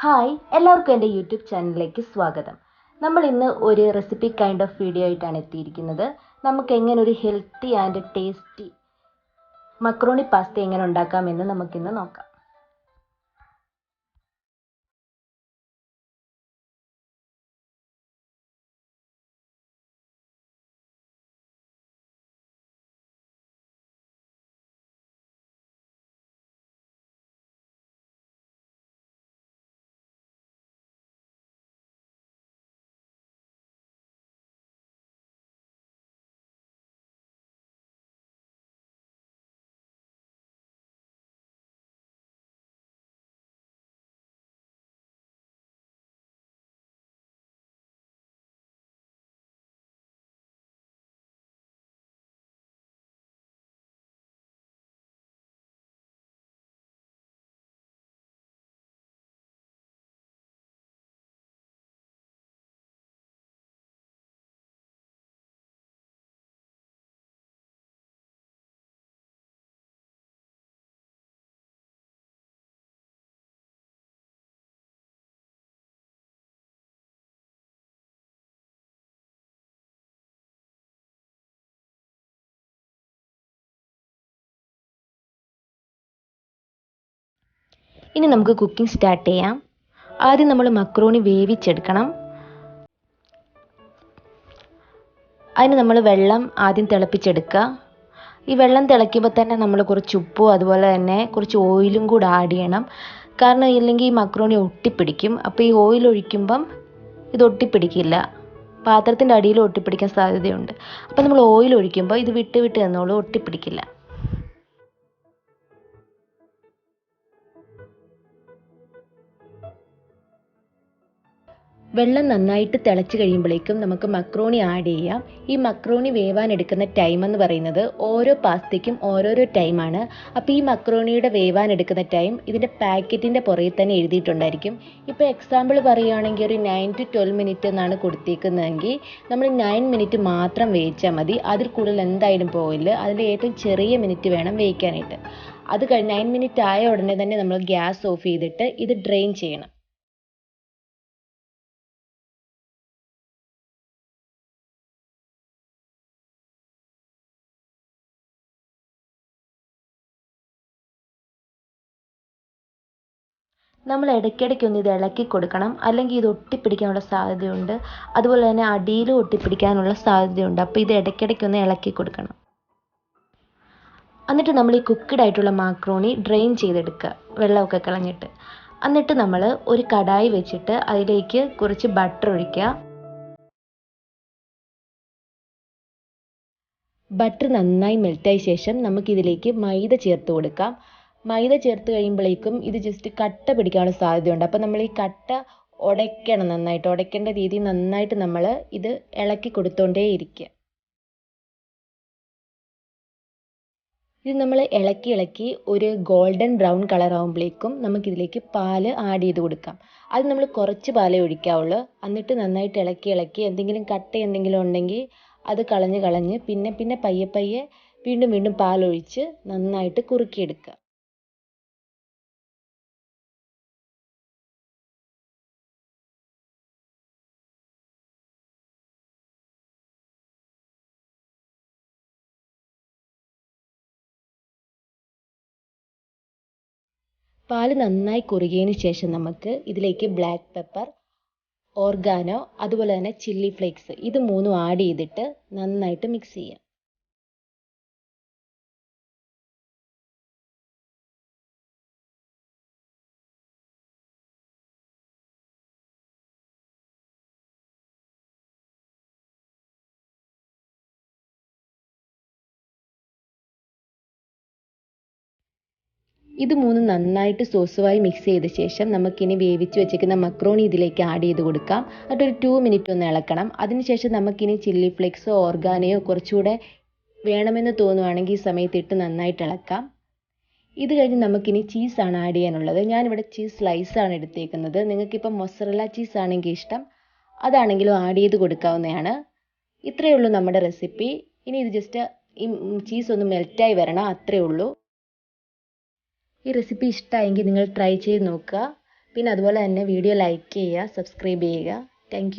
Hi, എല്ലാവർക്കും എൻ്റെ YouTube ചാനലിലേക്ക് സ്വാഗതം. നമ്മൾ ഇന്ന് ഒരു റെസിപ്പി കൈൻഡ് ഓഫ് വീഡിയോ ആയിട്ടാണ് എത്തിയിരിക്കുന്നത്. നമുക്ക് എങ്ങനെ ഒരു healthy and tasty macaroni pasta എങ്ങനെ ഉണ്ടാക്കാമെന്ന് നമുക്കിന്ന് നോക്കാം. ഇനി നമുക്ക് കുക്കിംഗ് സ്റ്റാർട്ട് ചെയ്യാം. ആദ്യം നമ്മൾ മക്രോണി വേവിച്ചെടുക്കണം. അതിന് നമ്മൾ വെള്ളം ആദ്യം തിളപ്പിച്ചെടുക്കുക. ഈ വെള്ളം തിളയ്ക്കുമ്പോൾ തന്നെ നമ്മൾ കുറച്ച് ഉപ്പും അതുപോലെ തന്നെ കുറച്ച് ഓയിലും കൂടെ ആഡ് ചെയ്യണം. കാരണം ഇല്ലെങ്കിൽ ഈ മക്രോണി ഒട്ടിപ്പിടിക്കും. അപ്പോൾ ഈ ഓയിൽ ഒഴിക്കുമ്പം ഇത് ഒട്ടിപ്പിടിക്കില്ല, പാത്രത്തിൻ്റെ അടിയിൽ ഒട്ടിപ്പിടിക്കാൻ സാധ്യതയുണ്ട്. അപ്പോൾ നമ്മൾ ഓയിൽ ഒഴിക്കുമ്പോൾ ഇത് വിട്ട് വിട്ട് തന്നോളൂ, ഒട്ടിപ്പിടിക്കില്ല. വെള്ളം നന്നായിട്ട് തിളച്ച് കഴിയുമ്പോഴേക്കും നമുക്ക് മക്രോണി ആഡ് ചെയ്യാം. ഈ മക്രോണി വേവാൻ എടുക്കുന്ന ടൈം എന്ന് പറയുന്നത് ഓരോ പാസ്തയ്ക്കും ഓരോരോ ടൈമാണ്. അപ്പോൾ ഈ മക്രോണിയുടെ വേവാൻ എടുക്കുന്ന ടൈം ഇതിൻ്റെ പാക്കറ്റിൻ്റെ പുറകിൽ തന്നെ എഴുതിയിട്ടുണ്ടായിരിക്കും. ഇപ്പോൾ എക്സാമ്പിൾ പറയുകയാണെങ്കിൽ ഒരു 9 to 12 മിനിറ്റ് എന്നാണ് കൊടുത്തേക്കുന്നതെങ്കിൽ നമ്മൾ 9 മിനിറ്റ് മാത്രം വേവിച്ചാൽ മതി. അതിൽ കൂടുതൽ എന്തായാലും പോകില്ല. അതിൻ്റെ ഏറ്റവും ചെറിയ മിനിറ്റ് വേണം വേവിക്കാനായിട്ട്. അത് കഴിഞ്ഞ് 9 മിനിറ്റ് ആയ ഉടനെ തന്നെ നമ്മൾ ഗ്യാസ് ഓഫ് ചെയ്തിട്ട് ഇത് ഡ്രെയിൻ ചെയ്യണം. നമ്മൾ ഇടയ്ക്കിടയ്ക്കൊന്ന് ഇത് ഇളക്കി കൊടുക്കണം, അല്ലെങ്കിൽ ഇത് ഒട്ടിപ്പിടിക്കാനുള്ള സാധ്യതയുണ്ട്. അതുപോലെ തന്നെ അടിയിലും ഒട്ടിപ്പിടിക്കാനുള്ള സാധ്യതയുണ്ട്. അപ്പോൾ ഇത് ഇടയ്ക്കിടയ്ക്കൊന്ന് ഇളക്കി കൊടുക്കണം. എന്നിട്ട് നമ്മൾ ഈ കുക്ക്ഡ് ആയിട്ടുള്ള മാക്രോണി ഡ്രെയിൻ ചെയ്തെടുക്കുക, വെള്ളമൊക്കെ കളഞ്ഞിട്ട്. എന്നിട്ട് നമ്മൾ ഒരു കടായി വെച്ചിട്ട് അതിലേക്ക് കുറച്ച് ബട്ടർ ഒഴിക്കുക. ബട്ടർ നന്നായി മെൽറ്റായ ശേഷം നമുക്കിതിലേക്ക് മൈദ ചേർത്ത് കൊടുക്കാം. മൈദ ചേർത്ത് കഴിയുമ്പോഴേക്കും ഇത് ജസ്റ്റ് കട്ട പിടിക്കാനുള്ള സാധ്യതയുണ്ട്. അപ്പോൾ നമ്മൾ ഈ കട്ട ഉടയ്ക്കണം, നന്നായിട്ട് ഉടയ്ക്കേണ്ട രീതിയിൽ നന്നായിട്ട് നമ്മൾ ഇത് ഇളക്കി കൊടുത്തോണ്ടേ ഇരിക്കുക. ഇത് നമ്മൾ ഇളക്കി ഇളക്കി ഒരു ഗോൾഡൻ ബ്രൗൺ കളർ ആകുമ്പോഴേക്കും നമുക്കിതിലേക്ക് പാല് ആഡ് ചെയ്ത് കൊടുക്കാം. അത് നമ്മൾ കുറച്ച് പാലേ ഒഴിക്കാവുള്ളൂ. എന്നിട്ട് നന്നായിട്ട് ഇളക്കി ഇളക്കി എന്തെങ്കിലും കട്ട എന്തെങ്കിലും ഉണ്ടെങ്കിൽ അത് കളഞ്ഞ് പിന്നെ പയ്യെ പയ്യെ വീണ്ടും പാലൊഴിച്ച് നന്നായിട്ട് കുറുക്കിയെടുക്കുക. പാല് നന്നായി കുറുകിയതിന് ശേഷം നമുക്ക് ഇതിലേക്ക് ബ്ലാക്ക് പെപ്പർ, ഓർഗാനോ, അതുപോലെ തന്നെ ചില്ലി ഫ്ലേക്സ്, ഇത് മൂന്നും ആഡ് ചെയ്തിട്ട് നന്നായിട്ട് മിക്സ് ചെയ്യാം. ഇത് മൂന്നും നന്നായിട്ട് സോസുമായി മിക്സ് ചെയ്ത ശേഷം നമുക്കിനി വേവിച്ച് വെച്ചിരിക്കുന്ന മക്രോണി ഇതിലേക്ക് ആഡ് ചെയ്ത് കൊടുക്കാം. എന്നിട്ടൊരു 2 മിനിറ്റ് ഒന്ന് ഇളക്കണം. അതിനുശേഷം നമുക്കിനി ചില്ലി ഫ്ലേക്സോ ഓർഗാനയോ കുറച്ചുകൂടെ വേണമെന്ന് തോന്നുവാണെങ്കിൽ ഈ സമയത്ത് ഇട്ട് നന്നായിട്ട് ഇളക്കാം. ഇത് കഴിഞ്ഞ് നമുക്കിനി ചീസാണ് ആഡ് ചെയ്യാനുള്ളത്. ഞാനിവിടെ ചീസ് സ്ലൈസാണ് എടുത്തേക്കുന്നത്. നിങ്ങൾക്കിപ്പം മൊസറല്ല ചീസ് ആണെങ്കിൽ ഇഷ്ടം, അതാണെങ്കിലും ആഡ് ചെയ്ത് കൊടുക്കാവുന്നതാണ്. ഇത്രയേ ഉള്ളൂ നമ്മുടെ റെസിപ്പി. ഇനി ഇത് ജസ്റ്റ് ഈ ചീസ് ഒന്ന് മെൽറ്റായി വരണം, അത്രയേ ഉള്ളൂ. ഈ റെസിപ്പി ഇഷ്ടമായെങ്കിൽ നിങ്ങൾ ട്രൈ ചെയ്ത് നോക്കുക. പിന്നെ അതുപോലെ തന്നെ വീഡിയോ ലൈക്ക് ചെയ്യുക, സബ്സ്ക്രൈബ് ചെയ്യുക. താങ്ക്